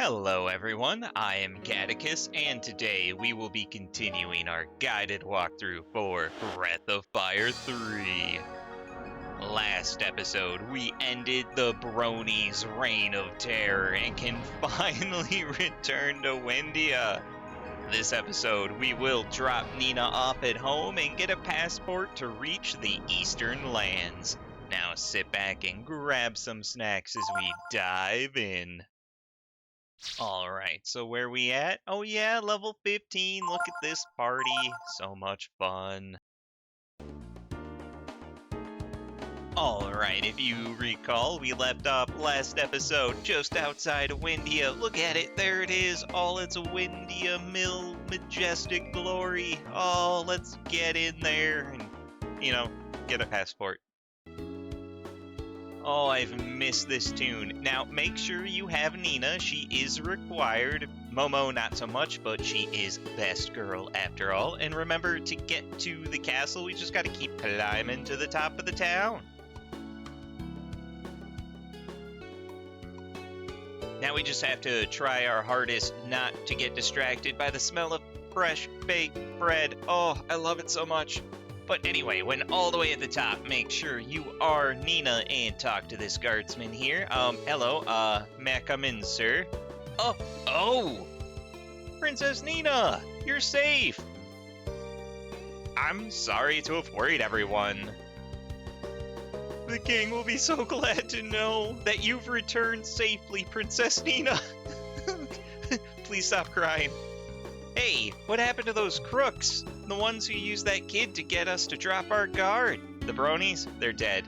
Hello everyone, I am Gaticus, and today we will be continuing our guided walkthrough for Breath of Fire 3. Last episode, we ended the Bronies' reign of terror and can finally return to Wyndia. This episode, we will drop Nina off at home and get a passport to reach the Eastern Lands. Now sit back and grab some snacks as we dive in. Alright, so where we at? Oh yeah, level 15. Look at this party. So much fun. Alright, if you recall, we left off last episode just outside of Wyndia. Look at it, there it is. All its Wyndia Mill majestic glory. Oh, let's get in there and, get a passport. Oh, I've missed this tune. Now, make sure you have Nina. She is required. Momo, not so much, but she is best girl after all. And remember, to get to the castle, we just gotta keep climbing to the top of the town. Now we just have to try our hardest not to get distracted by the smell of fresh baked bread. Oh, I love it so much. But anyway, when all the way at the top, make sure you are Nina and talk to this guardsman here. Hello, may I come in, sir? Oh! Princess Nina, you're safe! I'm sorry to have worried everyone. The king will be so glad to know that you've returned safely, Princess Nina. Please stop crying. Hey, what happened to those crooks? The ones who used that kid to get us to drop our guard. The bronies? They're dead.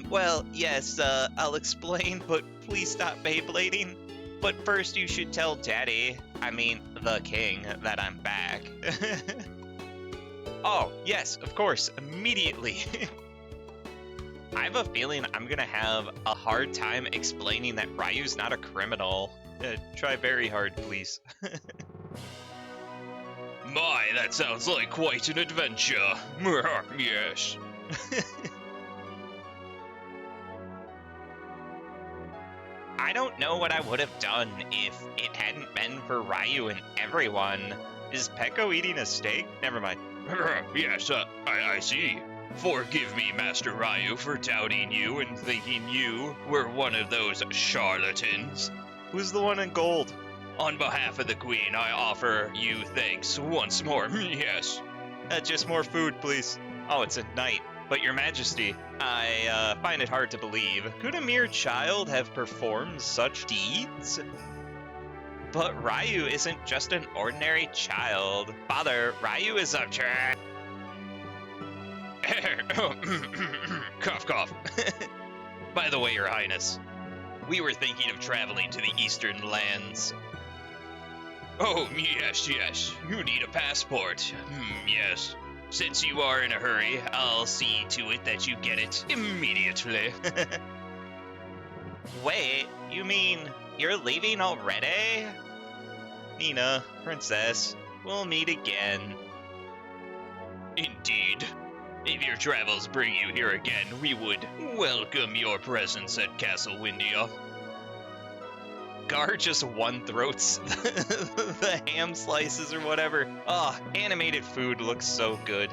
Well, yes, I'll explain, but please stop Beyblading. But first you should tell Daddy, the king, that I'm back. Oh, yes, of course, immediately. I have a feeling I'm gonna have a hard time explaining that Ryu's not a criminal. Try very hard, please. My, that sounds like quite an adventure. Yes. I don't know what I would have done if it hadn't been for Ryu and everyone. Is Peko eating a steak? Never mind. Yes, I see. Forgive me, Master Ryu, for doubting you and thinking you were one of those charlatans. Who's the one in gold? On behalf of the Queen, I offer you thanks once more. Yes. Just more food, please. Oh, it's a knight. But your majesty, I find it hard to believe. Could a mere child have performed such deeds? But Ryu isn't just an ordinary child. Father, Ryu is a Cough, cough. By the way, Your Highness, we were thinking of traveling to the Eastern Lands. Oh, yes. You need a passport. Yes. Since you are in a hurry, I'll see to it that you get it immediately. Wait, you mean you're leaving already? Nina, princess, we'll meet again. Indeed. If your travels bring you here again, we would welcome your presence at Castle Wyndia. Gar just one-throats the ham slices or whatever. Oh, animated food looks so good.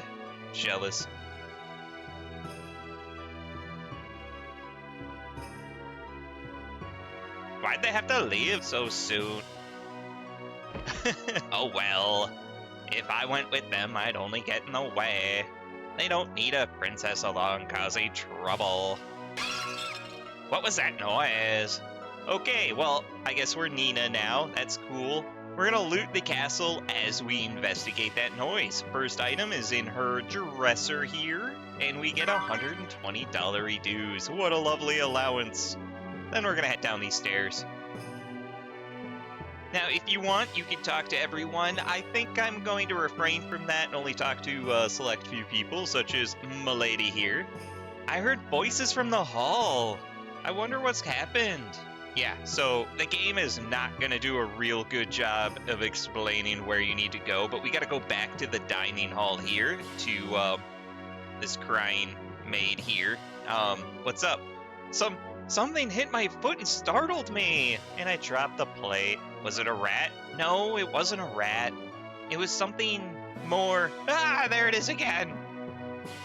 Jealous. Why'd they have to leave so soon? Oh well. If I went with them, I'd only get in the way. They don't need a princess along causing trouble. What was that noise? Okay, well, I guess we're Nina now. That's cool. We're gonna loot the castle as we investigate that noise. First item is in her dresser here, and we get $120 dues. What a lovely allowance. Then we're gonna head down these stairs. Now, if you want, you can talk to everyone. I think I'm going to refrain from that and only talk to a select few people, such as Milady here. I heard voices from the hall. I wonder what's happened. Yeah, so the game is not going to do a real good job of explaining where you need to go, but we got to go back to the dining hall here to this crying maid here. What's up? Some Something hit my foot and startled me, and I dropped the plate. Was it a rat? No, it wasn't a rat. It was something more. Ah, there it is again.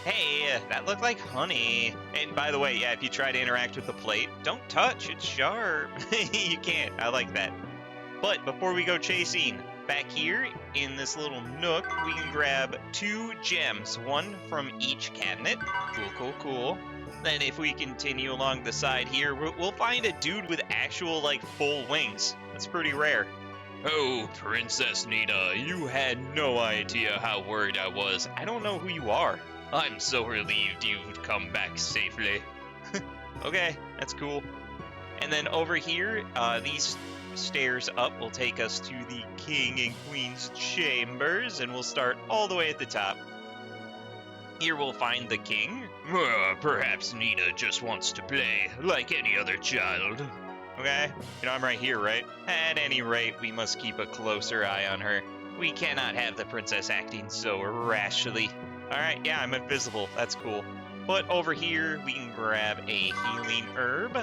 Hey, that looked like honey. And by the way, yeah, if you try to interact with the plate, don't touch, it's sharp. You can't, I like that. But before we go chasing, back here in this little nook, we can grab 2 gems, one from each cabinet. Cool, cool, cool. Then if we continue along the side here, we'll find a dude with actual, like, full wings. That's pretty rare. Oh, Princess Nina, you had no idea how worried I was. I don't know who you are. I'm so relieved you've come back safely. Okay, that's cool. And then over here, these stairs up will take us to the King and Queen's chambers, and we'll start all the way at the top. Here we'll find the king. Perhaps Nina just wants to play, like any other child. Okay, I'm right here, right? At any rate, we must keep a closer eye on her. We cannot have the princess acting so rashly. Alright, yeah, I'm invisible. That's cool. But over here, we can grab a healing herb.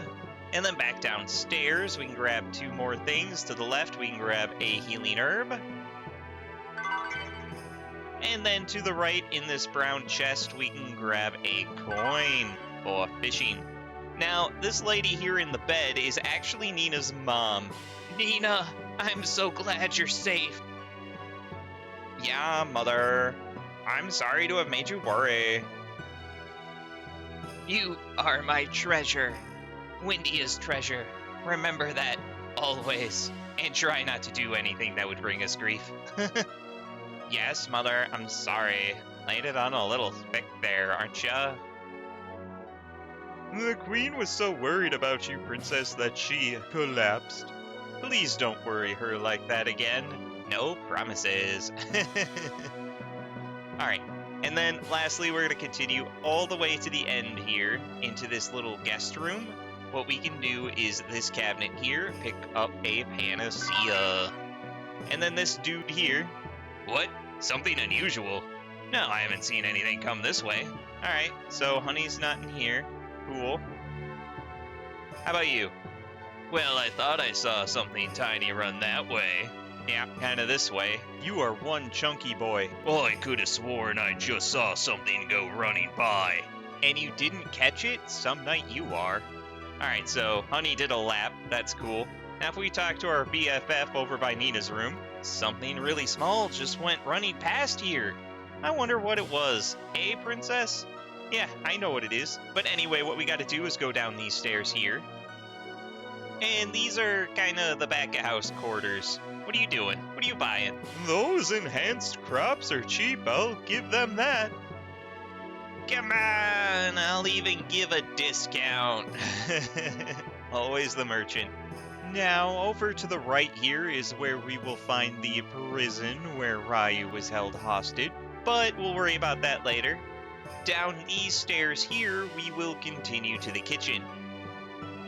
And then back downstairs, we can grab 2 more things. To the left, we can grab a healing herb. And then to the right, in this brown chest, we can grab a coin for fishing. Now, this lady here in the bed is actually Nina's mom. Nina, I'm so glad you're safe. Yeah, mother. I'm sorry to have made you worry. You are my treasure. Wyndia's treasure. Remember that always. And try not to do anything that would bring us grief. Yes, mother, I'm sorry. Laid it on a little thick there, aren't ya? The queen was so worried about you, princess, that she collapsed. Please don't worry her like that again. No promises. Alright, and then lastly, we're going to continue all the way to the end here, into this little guest room. What we can do is this cabinet here, pick up a panacea. And then this dude here. What? Something unusual? No, I haven't seen anything come this way. Alright, so honey's not in here. Cool. How about you? Well, I thought I saw something tiny run that way. Yeah, kinda this way. You are one chunky boy. Well, I could have sworn I just saw something go running by. And you didn't catch it? Some night you are. Alright, so honey did a lap. That's cool. Now if we talk to our BFF over by Nina's room, something really small just went running past here. I wonder what it was. Hey, princess? Yeah, I know what it is. But anyway, what we gotta do is go down these stairs here. And these are kind of the back-of-house quarters. What are you doing? What are you buying? Those enhanced crops are cheap, I'll give them that. Come on, I'll even give a discount. Always the merchant. Now, over to the right here is where we will find the prison where Ryu was held hostage. But we'll worry about that later. Down these stairs here, we will continue to the kitchen.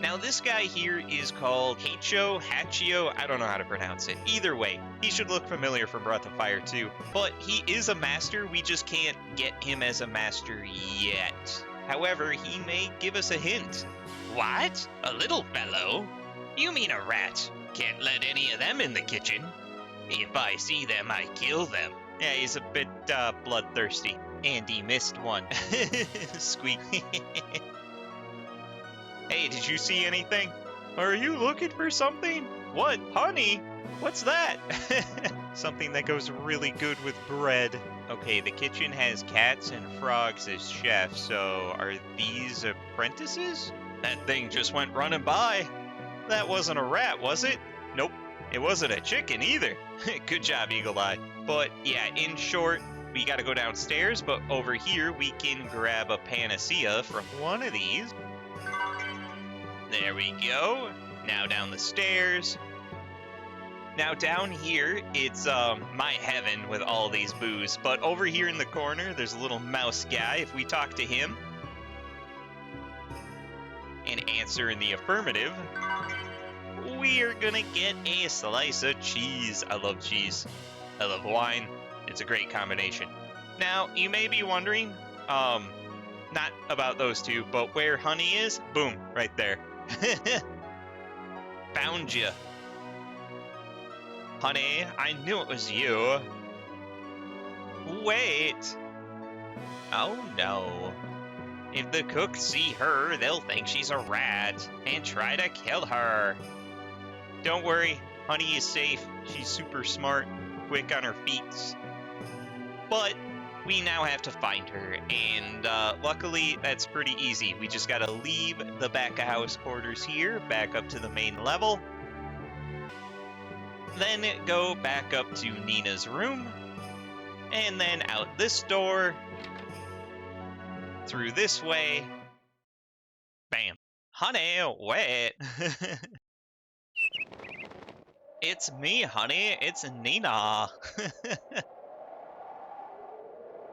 Now this guy here is called Hachio, I don't know how to pronounce it. Either way, he should look familiar from Breath of Fire 2. But he is a master, we just can't get him as a master yet. However, he may give us a hint. What? A little fellow? You mean a rat? Can't let any of them in the kitchen. If I see them, I kill them. Yeah, he's a bit bloodthirsty. And he missed one. Squeak. Hey, did you see anything? Are you looking for something? What? Honey? What's that? Something that goes really good with bread. Okay, the kitchen has cats and frogs as chefs, so are these apprentices? That thing just went running by. That wasn't a rat, was it? Nope. It wasn't a chicken either. Good job, Eagle Eye. But yeah, in short, we gotta go downstairs, but over here we can grab a panacea from one of these. There we go. Now down the stairs. Now down here, it's my heaven with all these boos. But over here in the corner, there's a little mouse guy. If we talk to him and answer in the affirmative, we are gonna get a slice of cheese. I love cheese. I love wine. It's a great combination. Now, you may be wondering, not about those two, but where honey is, boom, right there. Found you. Honey, I knew it was you. Wait. Oh no. If the cooks see her, they'll think she's a rat and try to kill her. Don't worry, Honey is safe. She's super smart, quick on her feet. But we now have to find her, and luckily that's pretty easy. We just gotta leave the back of house quarters here, back up to the main level. Then go back up to Nina's room, and then out this door, through this way. Bam. Honey, wait. It's me, honey. It's Nina.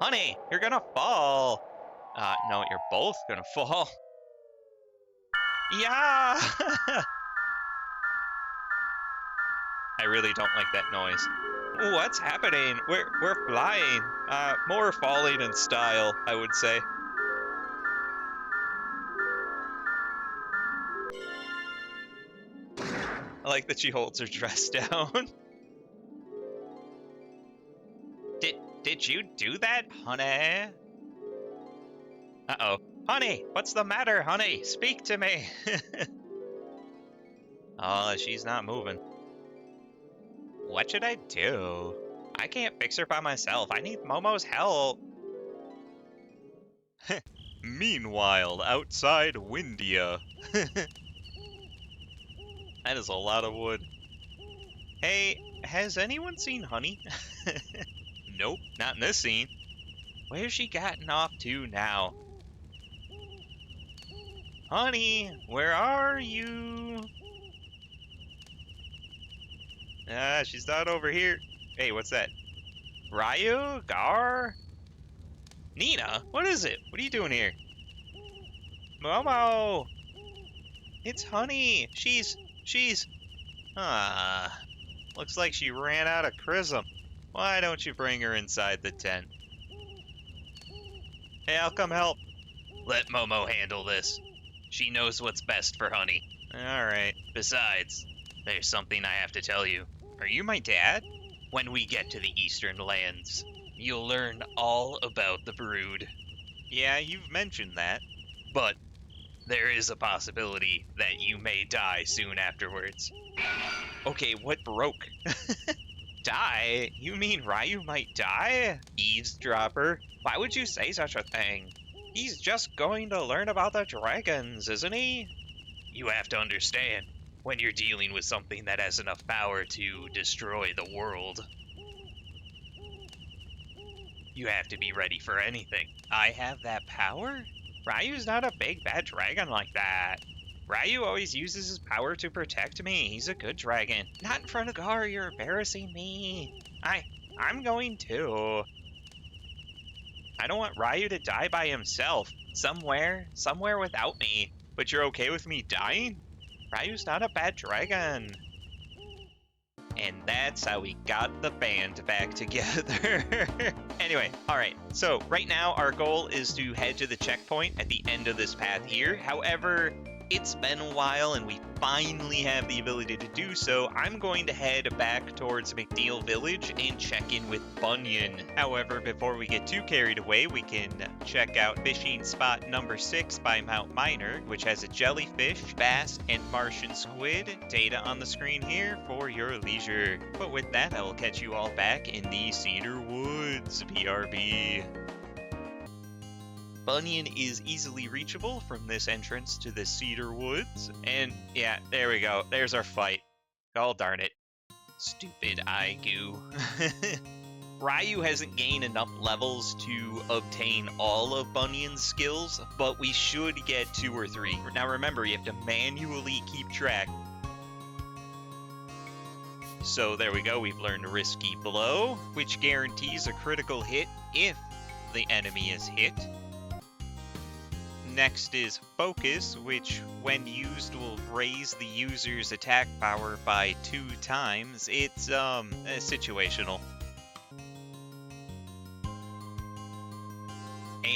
Honey, you're gonna fall. No, you're both gonna fall. Yeah. I really don't like that noise. What's happening? We're flying. More falling in style, I would say. I like that she holds her dress down. Did you do that, honey? Uh-oh. Honey, what's the matter, honey? Speak to me. Oh, she's not moving. What should I do? I can't fix her by myself. I need Momo's help. Meanwhile, outside Wyndia. That is a lot of wood. Hey, has anyone seen Honey? Nope, not in this scene. Where's she gotten off to now? Honey, where are you? She's not over here. Hey, what's that? Ryu? Gar? Nina? What is it? What are you doing here? Momo! It's Honey! She's... Looks like she ran out of Chrism. Why don't you bring her inside the tent? Hey, I'll come help. Let Momo handle this. She knows what's best for Honey. Alright. Besides, there's something I have to tell you. Are you my dad? When we get to the Eastern Lands, you'll learn all about the Brood. Yeah, you've mentioned that. But there is a possibility that you may die soon afterwards. Okay, what broke? Die? You mean Ryu might die? Eavesdropper. Why would you say such a thing? He's just going to learn about the dragons, isn't he? You have to understand, when you're dealing with something that has enough power to destroy the world, you have to be ready for anything. I have that power? Ryu's not a big bad dragon like that. Ryu always uses his power to protect me. He's a good dragon. Not in front of Gar, you're embarrassing me. I'm going to. I don't want Ryu to die by himself. Somewhere without me. But you're okay with me dying? Ryu's not a bad dragon. And that's how we got the band back together. Anyway, alright, so right now our goal is to head to the checkpoint at the end of this path here. However, it's been a while and we finally have the ability to do so. I'm going to head back towards McNeil Village and check in with Bunyan. However, before we get too carried away, we can check out fishing spot number 6 by Mount Minor, which has a jellyfish, bass, and Martian squid. Data on the screen here for your leisure. But with that, I will catch you all back in the Cedar Woods, BRB. Bunyan is easily reachable from this entrance to the Cedar Woods. And yeah, there we go. There's our fight. Oh, darn it. Stupid Aigu. Ryu hasn't gained enough levels to obtain all of Bunyan's skills, but we should get 2 or 3. Now remember, you have to manually keep track. So there we go. We've learned Risky Blow, which guarantees a critical hit if the enemy is hit. Next is Focus, which when used will raise the user's attack power by 2 times. It's situational.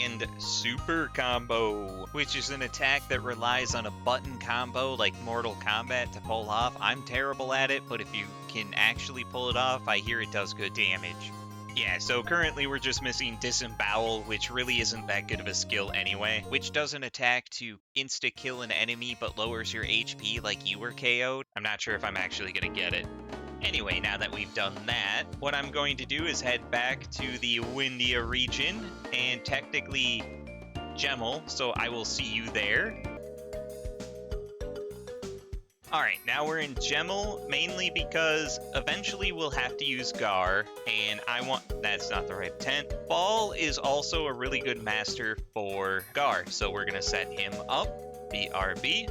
and super combo, which is an attack that relies on a button combo like Mortal Kombat to pull off. I'm terrible at it, but if you can actually pull it off, I hear it does good damage. Yeah, so currently we're just missing Disembowel, which really isn't that good of a skill anyway, which does an attack to insta-kill an enemy but lowers your HP like you were KO'd. I'm not sure if I'm actually gonna get it. Anyway, now that we've done that, what I'm going to do is head back to the Wyndia region and technically Gemmel, so I will see you there. Alright, now we're in Gemmel, mainly because eventually we'll have to use Gar, and that's not the right tent. Ball is also a really good master for Gar, so we're gonna set him up, BRB.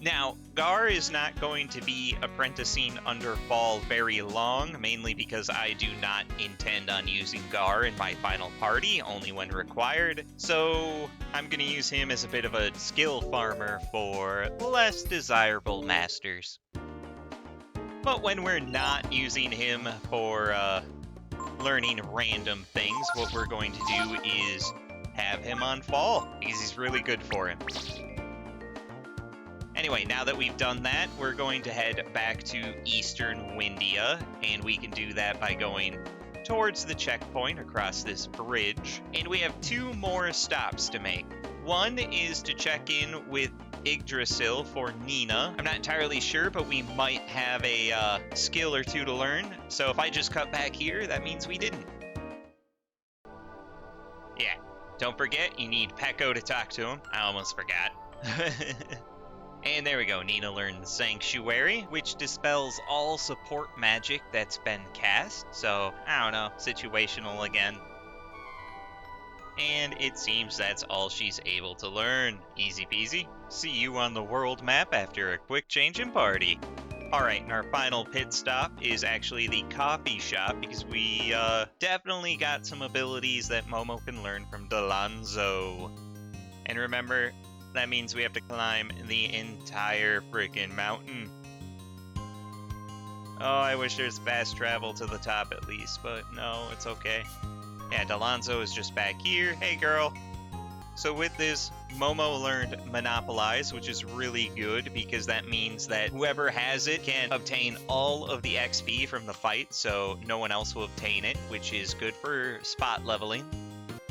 Now, Gar is not going to be apprenticing under Fall very long, mainly because I do not intend on using Gar in my final party, only when required, so I'm going to use him as a bit of a skill farmer for less desirable masters. But when we're not using him for learning random things, what we're going to do is have him on Fall, because he's really good for him. Anyway, now that we've done that, we're going to head back to Eastern Wyndia, and we can do that by going towards the checkpoint across this bridge. And we have 2 more stops to make. One is to check in with Yggdrasil for Nina. I'm not entirely sure, but we might have a skill or 2 to learn. So if I just cut back here, that means we didn't. Yeah, don't forget, you need Peko to talk to him. I almost forgot. And there we go, Nina learned Sanctuary, which dispels all support magic that's been cast, so, I don't know, situational again. And it seems that's all she's able to learn. Easy peasy. See you on the world map after a quick change in party. Alright, and our final pit stop is actually the coffee shop, because we definitely got some abilities that Momo can learn from Delonzo. And remember, that means we have to climb the entire freaking mountain. Oh, I wish there's fast travel to the top at least, but no, it's okay. Yeah, Delonzo is just back here. Hey, girl. So with this, Momo learned Monopolize, which is really good because that means that whoever has it can obtain all of the XP from the fight, so no one else will obtain it, which is good for spot leveling.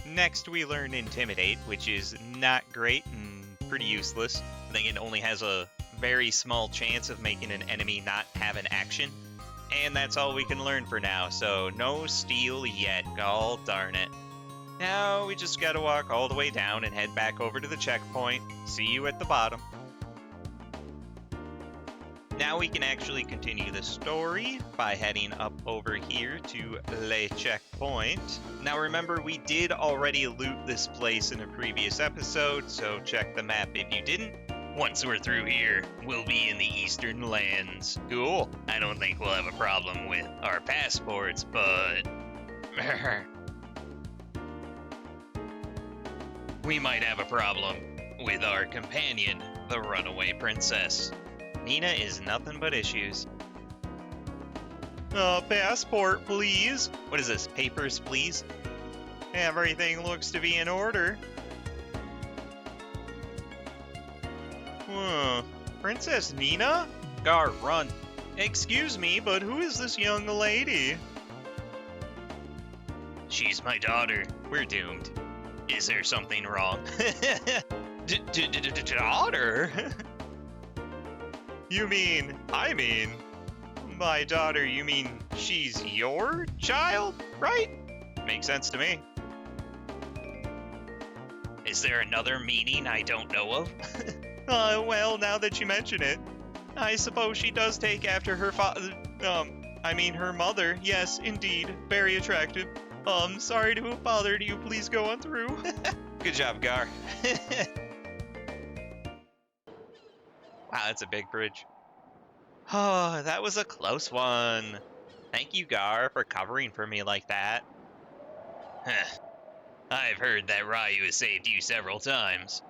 Next, we learn Intimidate, which is not great and pretty useless. I think it only has a very small chance of making an enemy not have an action. And that's all we can learn for now, so no steal yet. Oh, darn it. Now we just gotta walk all the way down and head back over to the checkpoint. See you at the bottom. Now we can actually continue the story by heading up over here to Le Checkpoint. Now remember, we did already loot this place in a previous episode, so check the map if you didn't. Once we're through here, we'll be in the Eastern Lands. Cool. I don't think we'll have a problem with our passports, but... we might have a problem with our companion, the runaway princess. Nina is nothing but issues. Passport, please. What is this, papers, please? Everything looks to be in order. Princess Nina? Gar, run. Excuse me, but who is this young lady? She's my daughter. We're doomed. Is there something wrong? Daughter? My daughter, you mean she's your child, right? Makes sense to me. Is there another meaning I don't know of? Well, now that you mention it, I suppose she does take after her her mother. Yes, indeed. Very attractive. Sorry to have bothered you. Please go on through. Good job, Gar. Wow, that's a big bridge. Oh, that was a close one. Thank you, Gar, for covering for me like that. I've heard that Ryu has saved you several times,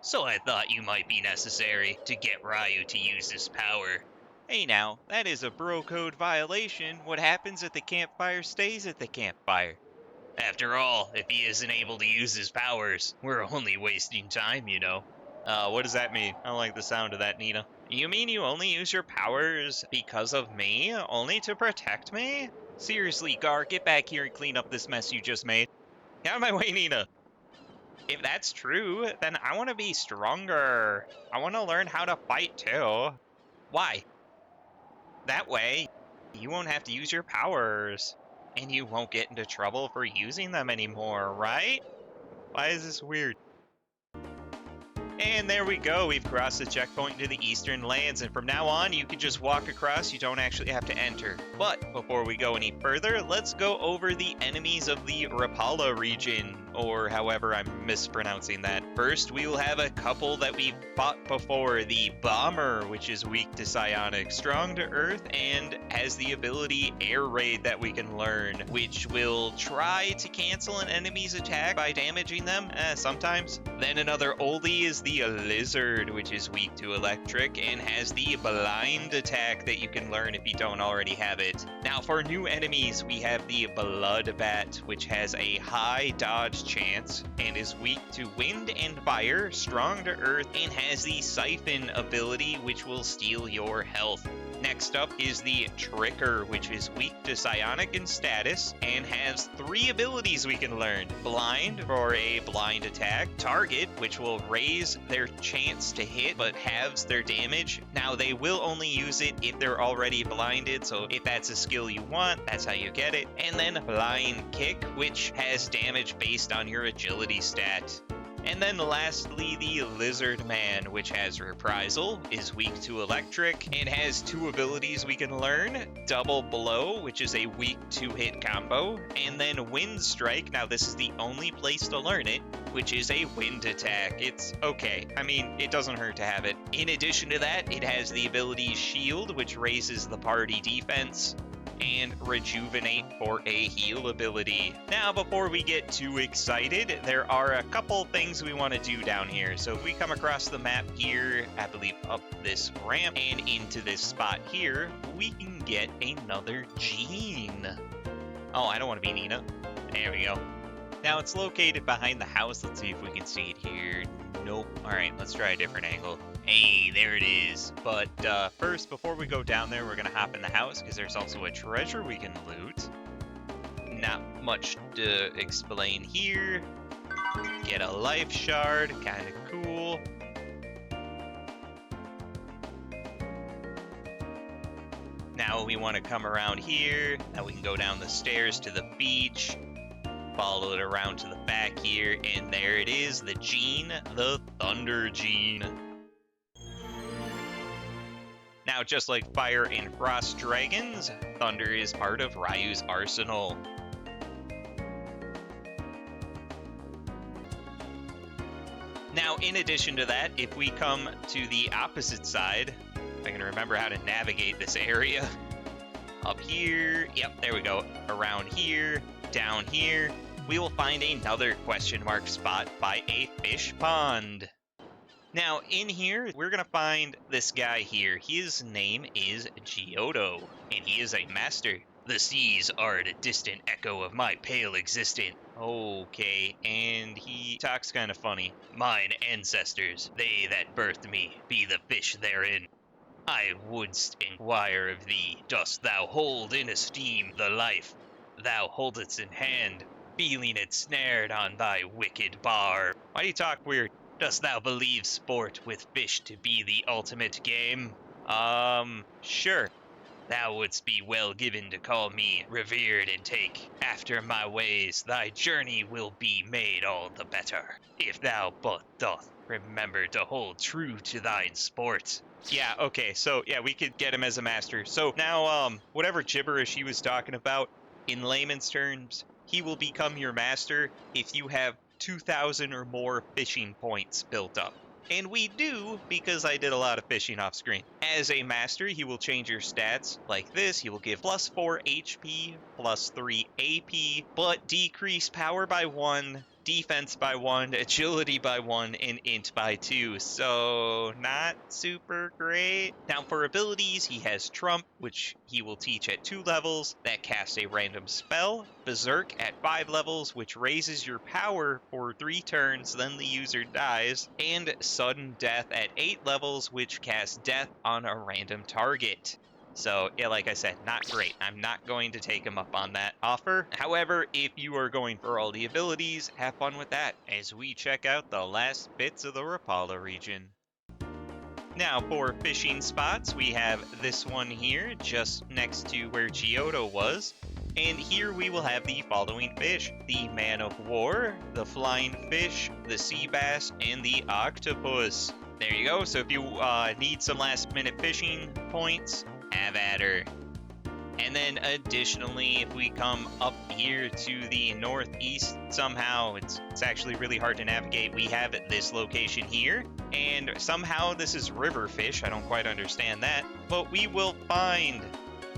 so I thought you might be necessary to get Ryu to use his power. Hey now, that is a bro code violation. What happens at the campfire stays at the campfire. After all, if he isn't able to use his powers, we're only wasting time, you know. What does that mean? I don't like the sound of that, Nina. You mean you only use your powers because of me? Only to protect me? Seriously, Gar, get back here and clean up this mess you just made. Get out of my way, Nina. If that's true, then I want to be stronger. I want to learn how to fight too. Why? That way, you won't have to use your powers. And you won't get into trouble for using them anymore, right? Why is this weird? And there we go, we've crossed the checkpoint to the Eastern Lands, and from now on, you can just walk across, you don't actually have to enter. But before we go any further, let's go over the enemies of the Rhapala region, or however I'm mispronouncing that. First, we will have a couple that we've fought before, the Bomber, which is weak to psionic, strong to earth, and has the ability Air Raid that we can learn, which will try to cancel an enemy's attack by damaging them, sometimes. Then another oldie is the Lizard, which is weak to electric and has the blind attack that you can learn if you don't already have it. Now for new enemies, we have the Blood Bat, which has a high dodge chance and is weak to wind and fire, strong to earth, and has the Siphon ability, which will steal your health. Next up is the Tricker, which is weak to psionic and status, and has 3 abilities we can learn. Blind for a blind attack, Target, which will raise their chance to hit but halves their damage. Now they will only use it if they're already blinded, so if that's a skill you want, that's how you get it. And then Blind Kick, which has damage based on your agility stat. And then lastly, the Lizard Man, which has Reprisal, is weak to electric, and has 2 abilities we can learn. Double Blow, which is a weak 2-hit combo, and then Wind Strike. Now this is the only place to learn it, which is a wind attack. It's okay. I mean, it doesn't hurt to have it. In addition to that, it has the ability Shield, which raises the party defense, and Rejuvenate for a heal ability. Now, before we get too excited, there are a couple things we want to do down here. So if we come across the map here, I believe up this ramp and into this spot here, we can get another gene. Oh, I don't want to be Nina. There we go. Now it's located behind the house. Let's see if we can see it here. Nope. All right, let's try a different angle. Hey, there it is. But first, before we go down there, we're going to hop in the house because there's also a treasure we can loot. Not much to explain here. Get a life shard, kind of cool. Now we want to come around here. Now we can go down the stairs to the beach. Follow it around to the back here, and there it is, the gene, the Thunder Gene. Now, just like Fire and Frost Dragons, Thunder is part of Ryu's arsenal. Now, in addition to that, if we come to the opposite side, if I can remember how to navigate this area, up here, yep, there we go, around here, down here, we will find another question mark spot by a fish pond. Now, in here, we're going to find this guy here. His name is Giotto, and he is a master. The seas are a distant echo of my pale existence. Okay, and he talks kind of funny. Mine ancestors, they that birthed me, be the fish therein. I wouldst inquire of thee, dost thou hold in esteem the life thou holdest in hand, feeling it snared on thy wicked bar? Why do you talk weird? Dost thou believe sport with fish to be the ultimate game? Sure. Thou wouldst be well given to call me revered and take after my ways. Thy journey will be made all the better, if thou but doth remember to hold true to thine sport. Yeah, okay, so yeah, we could get him as a master. So now, whatever gibberish he was talking about, in layman's terms, he will become your master if you have 2,000 or more fishing points built up. And we do, because I did a lot of fishing off screen. As a master, he will change your stats like this. He will give +4 HP, +3 AP, but decrease power by 1, defense by 1, agility by 1, and int by 2. So not super great. Now for abilities, he has Trump, which he will teach at 2 levels, that casts a random spell. Berserk at 5 levels, which raises your power for 3 turns, then the user dies. And Sudden Death at 8 levels, which casts death on a random target. So, yeah, like I said, not great. I'm not going to take him up on that offer. However, if you are going for all the abilities, have fun with that as we check out the last bits of the Rhapala region. Now, for fishing spots, we have this one here, just next to where Giotto was. And here we will have the following fish: the man of war, the flying fish, the sea bass, and the octopus. There you go. So if you need some last minute fishing points, have at her. And then additionally, if we come up here to the northeast somehow, it's actually really hard to navigate. We have this location here, and somehow this is river fish. I don't quite understand that, but we will find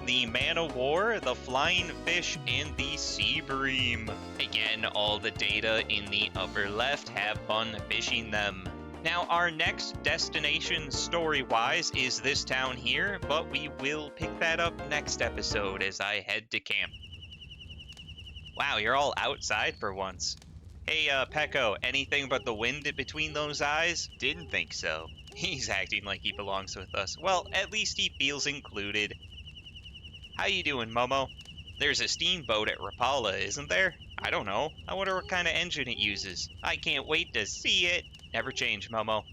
the man of war, the flying fish, and the sea bream. Again, all the data in the upper left. Have fun fishing them. Now, our next destination story-wise is this town here, but we will pick that up next episode as I head to camp. Wow, you're all outside for once. Hey, Pecco, anything but the wind between those eyes? Didn't think so. He's acting like he belongs with us. Well, at least he feels included. How you doing, Momo? There's a steamboat at Rhapala, isn't there? I don't know. I wonder what kind of engine it uses. I can't wait to see it. Never change, Momo.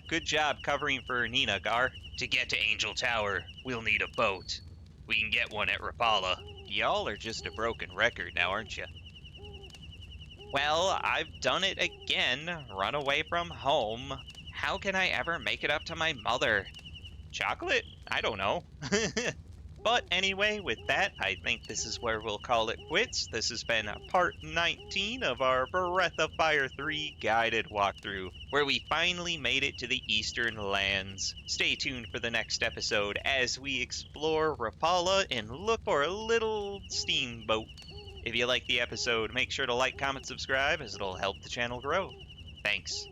Good job covering for Nina, Gar. To get to Angel Tower, we'll need a boat. We can get one at Rhapala. Y'all are just a broken record now, aren't you? Well, I've done it again. Run away from home. How can I ever make it up to my mother? Chocolate? I don't know. But anyway, with that, I think this is where we'll call it quits. This has been part 19 of our Breath of Fire 3 guided walkthrough, where we finally made it to the Eastern Lands. Stay tuned for the next episode as we explore Rhapala and look for a little steamboat. If you like the episode, make sure to like, comment, subscribe, as it'll help the channel grow. Thanks.